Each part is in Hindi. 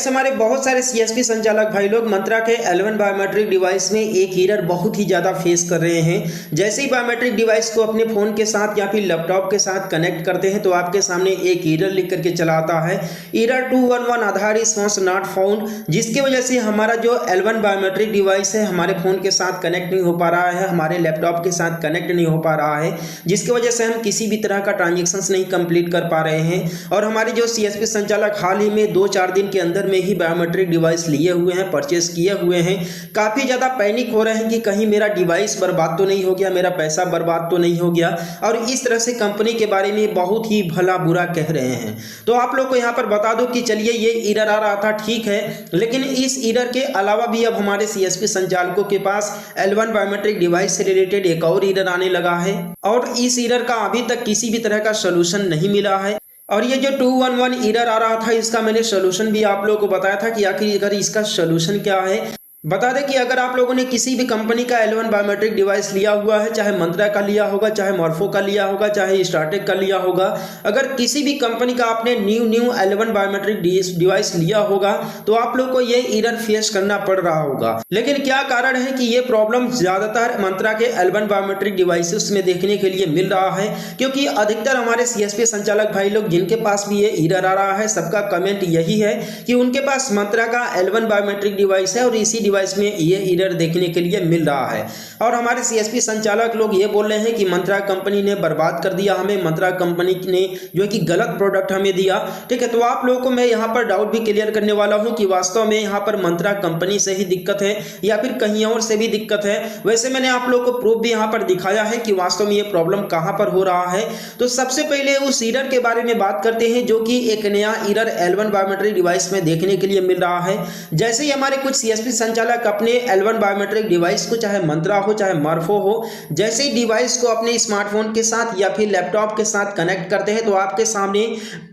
गैस हमारे बहुत सारे सीएसपी संचालक भाई लोग मंत्रा के L1 बायोमेट्रिक डिवाइस में एक एरर बहुत ही ज़्यादा फेस कर रहे हैं। जैसे ही बायोमेट्रिक डिवाइस को अपने फ़ोन के साथ या फिर लैपटॉप के साथ कनेक्ट करते हैं तो आपके सामने एक एरर लिख करके चला आता है, error 211 Aadhaar response not found, जिसकी वजह से हमारा जो L1 बायोमेट्रिक डिवाइस है हमारे फ़ोन के साथ कनेक्ट नहीं हो पा रहा है, हमारे लैपटॉप के साथ कनेक्ट नहीं हो पा रहा है, जिसकी वजह से हम किसी भी तरह का ट्रांजेक्शन्स नहीं कंप्लीट कर पा रहे हैं। और हमारे जो सीएसपी संचालक हाल ही में 2-4 दिन के अंदर में ही बायोमेट्रिक डिवाइस लिए हुए हैं, परचेस किए हुए हैं, काफ़ी ज़्यादा पैनिक हो रहे हैं कि कहीं मेरा डिवाइस बर्बाद तो नहीं हो गया, मेरा पैसा बर्बाद तो नहीं हो गया, और इस तरह से कंपनी के बारे में बहुत ही भला बुरा कह रहे हैं। तो आप लोग को यहाँ पर बता दो कि चलिए ये एरर आ रहा था, ठीक है, लेकिन इस एरर के अलावा भी अब हमारे सीएसपी संचालकों के पास L1 बायोमेट्रिक डिवाइस से रिलेटेड एक और एरर आने लगा है और इस एरर का अभी तक किसी भी तरह का सोल्यूशन नहीं मिला है। और ये जो 211 एरर आ रहा था इसका मैंने सोल्यूशन भी आप लोगों को बताया था कि आखिर इसका सोल्यूशन क्या है। बता दें कि अगर आप लोगों ने किसी भी कंपनी का L1 बायोमेट्रिक डिवाइस लिया हुआ है, चाहे मंत्रा का लिया होगा, चाहे मॉर्फो का लिया होगा, चाहे स्टार्टेक का लिया होगा, अगर किसी भी कंपनी का आपने न्यू L1 बायोमेट्रिक डिवाइस लिया होगा तो आप लोग को ये एरर फेस करना पड़ रहा होगा। लेकिन क्या कारण है कि ये प्रॉब्लम ज़्यादातर मंत्रा के L1 बायोमेट्रिक डिवाइसेस में देखने के लिए मिल रहा है, क्योंकि अधिकतर हमारे सीएसपी संचालक भाई लोग जिनके पास भी ये एरर आ रहा है सबका कमेंट यही है कि उनके पास मंत्रा का L1 बायोमेट्रिक डिवाइस है और इसी डिवाइस में ये एरर देखने के लिए मिल रहा है। और हमारे सीएसपी संचालक लोग ये बोल रहे हैं कि मंत्रा कंपनी ने बर्बाद कर दिया हमें, मंत्रा कंपनी ने जो कि गलत प्रोडक्ट हमें दिया, ठीक है। तो आप लोगों को मैं यहाँ पर डाउट भी क्लियर करने वाला हूँ कि वास्तव में यहाँ पर मंत्रा कंपनी से ही दिक्कत है या फिर कहीं और से भी दिक्कत है। वैसे मैंने आप लोगों को प्रूफ भी यहाँ पर दिखाया है कि वास्तव में ये प्रॉब्लम कहाँ पर हो रहा है। तो सबसे पहले उस एरर के बारे में बात करते हैं जो कि एक नया एरर L1 बायोमेट्रिक डिवाइस में देखने के लिए मिल रहा है। जैसे ही हमारे कुछ सीएसपी संचालक अपने L1 बायोमेट्रिक डिवाइस को, चाहे मंत्रा हो चाहे मॉर्फो हो, जैसे ही डिवाइस को अपने स्मार्टफोन के साथ या फिर लैपटॉप के साथ कनेक्ट करते हैं तो आपके सामने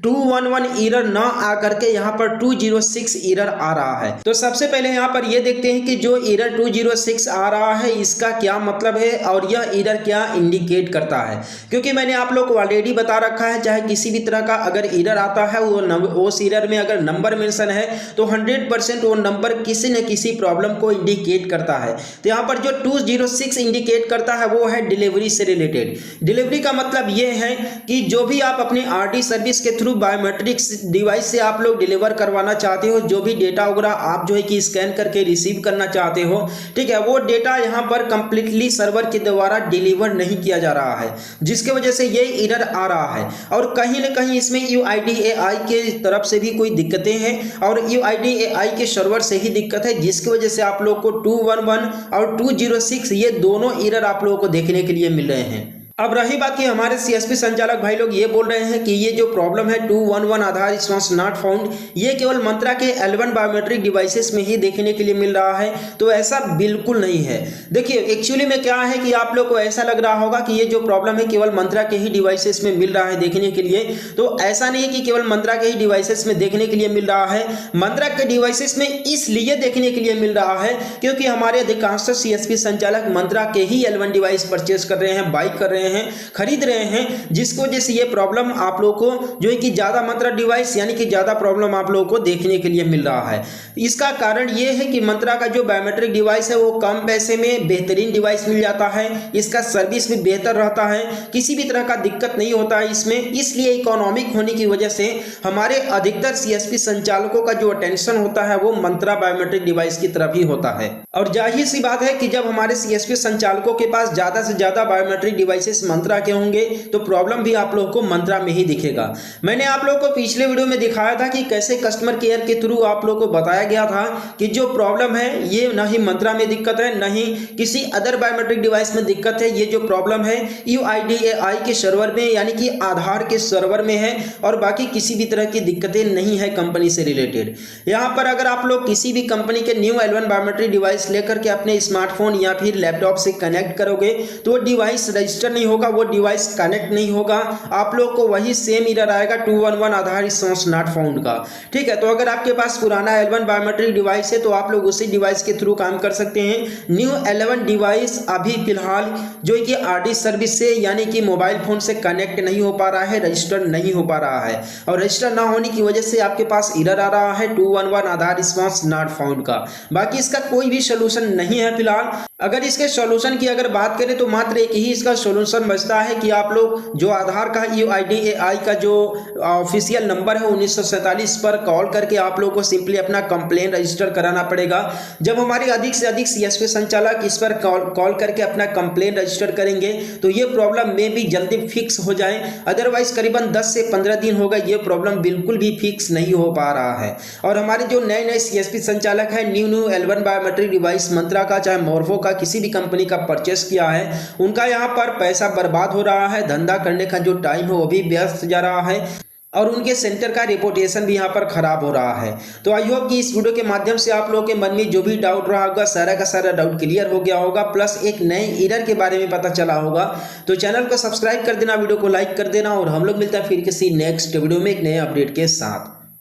211 एरर ना आ करके यहाँ पर 206 एरर आ रहा है। तो सबसे पहले यहाँ पर ये देखते हैं कि जो एरर 206 आ रहा है इसका क्या मतलब है और यह एरर क्या इंडिकेट करता है, क्योंकि मैंने आप लोग को ऑलरेडी बता रखा है चाहे किसी भी तरह का अगर एरर आता है वो उस एरर में अगर नंबर मेंशन है तो 100% वो नंबर किसी न किसी प्रॉब्लम को इंडिकेट करता है। तो यहाँ पर जो 206 इंडिकेट करता है वो है डिलीवरी से रिलेटेड। डिलीवरी का मतलब ये है कि जो भी आप अपनी आरडी सर्विस के थ्रू बायोमेट्रिक डिवाइस से आप लोग डिलीवर करवाना चाहते हो, जो भी डेटा वगैरह आप जो है कि स्कैन करके रिसीव करना चाहते हो, ठीक है, वो डेटा यहाँ पर कंप्लीटली सर्वर के द्वारा डिलीवर नहीं किया जा रहा है, जिसकी वजह से ये एरर आ रहा है। और कहीं ना कहीं इसमें UIDAI के तरफ से भी कोई दिक्कतें हैं और UIDAI के सर्वर से ही दिक्कत है, जिसकी वजह से आप लोग को 211 और 206 ये दोनों एरर आप लोगों को देखने के लिए मिल रहे हैं। अब रही बात कि हमारे सीएसपी संचालक भाई लोग ये बोल रहे हैं कि ये जो प्रॉब्लम है 211 आधार रिस्पॉन्स नॉट फाउंड, ये केवल मंत्रा के L1 बायोमेट्रिक डिवाइसेस में ही देखने के लिए मिल रहा है। तो ऐसा बिल्कुल नहीं है। देखिए एक्चुअली में क्या है कि आप लोग को ऐसा लग रहा होगा कि ये जो प्रॉब्लम है केवल मंत्रा के ही डिवाइसेस में मिल रहा है देखने के लिए, तो ऐसा नहीं है कि केवल मंत्रा के ही डिवाइसेस में देखने के लिए मिल रहा है। मंत्रा के डिवाइसेस में इसलिए देखने के लिए मिल रहा है क्योंकि हमारे अधिकांश सीएसपी संचालक मंत्रा के ही L1 डिवाइस परचेज कर रहे हैं, बाई कर रहे हैं, खरीद रहे हैं, जिसकी वजह से ये प्रॉब्लम आप लोगों को जो है कि ज्यादा मंत्रा डिवाइस यानी कि ज्यादा प्रॉब्लम आप लोगों को देखने के लिए मिल रहा है। इसका कारण ये है कि मंत्रा का जो बायोमेट्रिक डिवाइस है वो कम पैसे में बेहतरीन डिवाइस मिल जाता है, इसका सर्विस भी बेहतर रहता है, किसी भी तरह का दिक्कत नहीं होता है इसमें। इसलिए इकोनॉमिक होने की वजह से हमारे अधिकतर सीएसपी संचालकों का जो अटेंशन होता है वो मंत्रा बायोमेट्रिक डिवाइस की तरफ ही होता है। और जाहिर सी बात है कि जब हमारे सीएसपी संचालकों के पास ज्यादा से ज्यादा बायोमेट्रिक डिवाइसेस मंत्रा के होंगे तो प्रॉब्लम भी आप लोगों को मंत्रा में ही दिखेगा। मैंने आप लोगों को पिछले वीडियो में दिखाया था कि कैसे कस्टमर केयर के थ्रू आप लोगों को बताया गया था कि जो प्रॉब्लम है ये ना ही मंत्रा में दिक्कत है, ना ही किसी अदर बायोमेट्रिक डिवाइस में दिक्कत है। ये जो प्रॉब्लम है UIDAI के सर्वर में यानी कि आधार के सर्वर में है और बाकी किसी भी तरह की दिक्कतें नहीं है कंपनी से रिलेटेड। यहाँ पर अगर आप लोग किसी भी कंपनी के न्यू L1 बायोमेट्रिक डिवाइस लेकर के अपने स्मार्टफोन या फिर लैपटॉप से कनेक्ट करोगे तो डिवाइस रजिस्टर नहीं होगा वो डिवाइस कनेक्ट नहीं होगा, आप लोग को वही सेम एरर आएगा 211 आधार रिस्पांस नॉट फाउंड का। ठीक है, तो अगर आपके पास पुराना L1 बायोमेट्रिक डिवाइस है तो आप लोग उसी डिवाइस के थ्रू काम कर सकते हैं। न्यू L1 डिवाइस अभी फिलहाल जो कि RD सर्विस से यानी कि मोबाइल फोन से कनेक्ट नहीं हो पा रहा है, रजिस्टर नहीं हो पा रहा है, और रजिस्टर ना होने की वजह से आपके पास एरर आ रहा है 211 आधार रिस्पांस नॉट फाउंड का। बाकी इसका कोई भी सोल्यूशन नहीं है फिलहाल। अगर इसके सॉल्यूशन की अगर बात करें तो मात्र एक ही इसका सॉल्यूशन बचता है कि आप लोग जो आधार का UIDAI का जो ऑफिशियल नंबर है 1947 पर कॉल करके आप लोग को सिंपली अपना कंप्लेन रजिस्टर कराना पड़ेगा। जब हमारे अधिक से अधिक CSP संचालक इस पर कॉल करके अपना कंप्लेन रजिस्टर करेंगे तो ये प्रॉब्लम में भी जल्दी फिक्स हो जाए, अदरवाइज करीबन 10 से 15 दिन होगा ये प्रॉब्लम बिल्कुल भी फिक्स नहीं हो पा रहा है। और हमारे जो नए नए CSP संचालक है न्यू L1 बायोमेट्रिक डिवाइस मंत्रा का चाहे मोर्फो का किसी भी कंपनी का परचेस किया है, उनका यहाँ पर पैसा बर्बाद हो रहा है, धंधा करने का जो टाइम है वो भी व्यस्त जा रहा है, और उनके सेंटर का रेपुटेशन भी यहाँ पर खराब हो रहा है। तो आई होप कि इस वीडियो के माध्यम से आप लोगों के मन में जो भी डाउट रहा होगा सारा का सारा डाउट क्लियर हो गया होगा, प्लस एक नए एरर के बारे में पता चला होगा। तो चैनल को सब्सक्राइब कर देना, वीडियो को लाइक कर देना, और हम लोग मिलते हैं फिर किसी नेक्स्ट वीडियो में एक नए अपडेट के साथ।